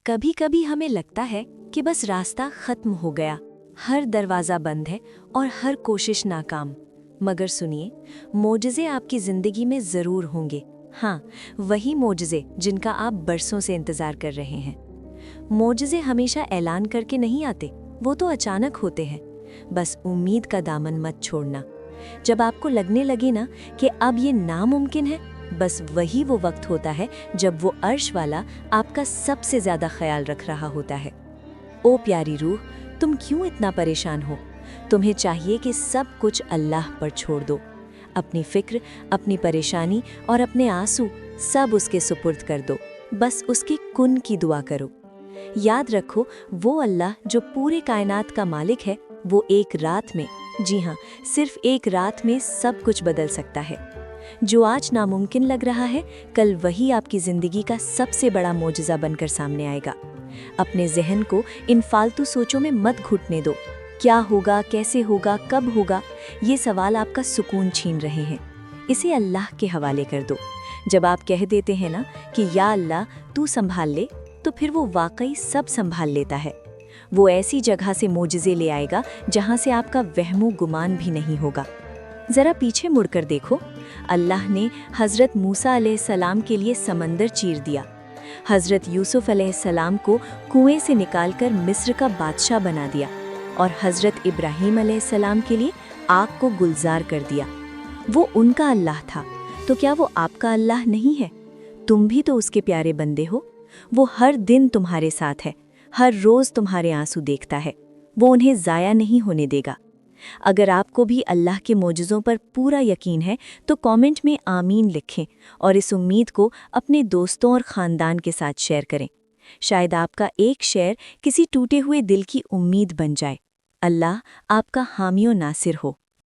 कभी कभी हमें लगता है कि बस रास्ता खत्म हो गया, हर दरवाज़ा बंद है और हर कोशिश नाकाम। मगर सुनिए, मोजज़े आपकी ज़िंदगी में ज़रूर होंगे। हाँ, वही मोजज़े जिनका आप बरसों से इंतज़ार कर रहे हैं। मोजज़े हमेशा ऐलान करके नहीं आते, वो तो अचानक होते हैं। बस उम्मीद का दामन मत छोड़ना। जब आपको लगने लगे ना कि अब ये नामुमकिन है, बस वही वो वक्त होता है जब वो अर्श वाला आपका सबसे ज़्यादा ख्याल रख रहा होता है। ओ प्यारी रूह, तुम क्यों इतना परेशान हो? तुम्हें चाहिए कि सब कुछ अल्लाह पर छोड़ दो। अपनी फिक्र, अपनी परेशानी और अपने आंसू सब उसके सुपुर्द कर दो। बस उसकी कुन की दुआ करो। याद रखो, वो अल्लाह जो पूरे कायनात का मालिक है, वो एक रात में, जी हाँ, सिर्फ एक रात में सब कुछ बदल सकता है। जो आज नामुमकिन लग रहा है, कल वही आपकी ज़िंदगी का सबसे बड़ा मोजज़ा बनकर सामने आएगा। अपने ज़हन को इन फालतू सोचों में मत घुटने दो। क्या होगा, कैसे होगा, कब होगा, ये सवाल आपका सुकून छीन रहे हैं। इसे अल्लाह के हवाले कर दो। जब आप कह देते हैं ना कि या अल्लाह तू संभाल ले, तो फिर वो वाकई सब संभाल लेता है। वो ऐसी जगह से मोजज़े ले आएगा जहाँ से आपका वहमो गुमान भी नहीं होगा। ज़रा पीछे मुड़कर देखो, अल्लाह ने हज़रत मूसा अलैहिस्सलाम के लिए समंदर चीर दिया, हज़रत यूसुफ अलैहिस्सलाम को कुएं से निकालकर मिस्र का बादशाह बना दिया और हज़रत इब्राहीम अलैहिस्सलाम के लिए आग को गुलजार कर दिया। वो उनका अल्लाह था, तो क्या वो आपका अल्लाह नहीं है? तुम भी तो उसके प्यारे बंदे हो। वो हर दिन तुम्हारे साथ है, हर रोज़ तुम्हारे आंसू देखता है। वो उन्हें ज़ाया नहीं होने देगा। अगर आपको भी अल्लाह के मोजज़ों पर पूरा यकीन है तो कमेंट में आमीन लिखें और इस उम्मीद को अपने दोस्तों और ख़ानदान के साथ शेयर करें। शायद आपका एक शेयर किसी टूटे हुए दिल की उम्मीद बन जाए। अल्लाह आपका हामी व नासिर हो।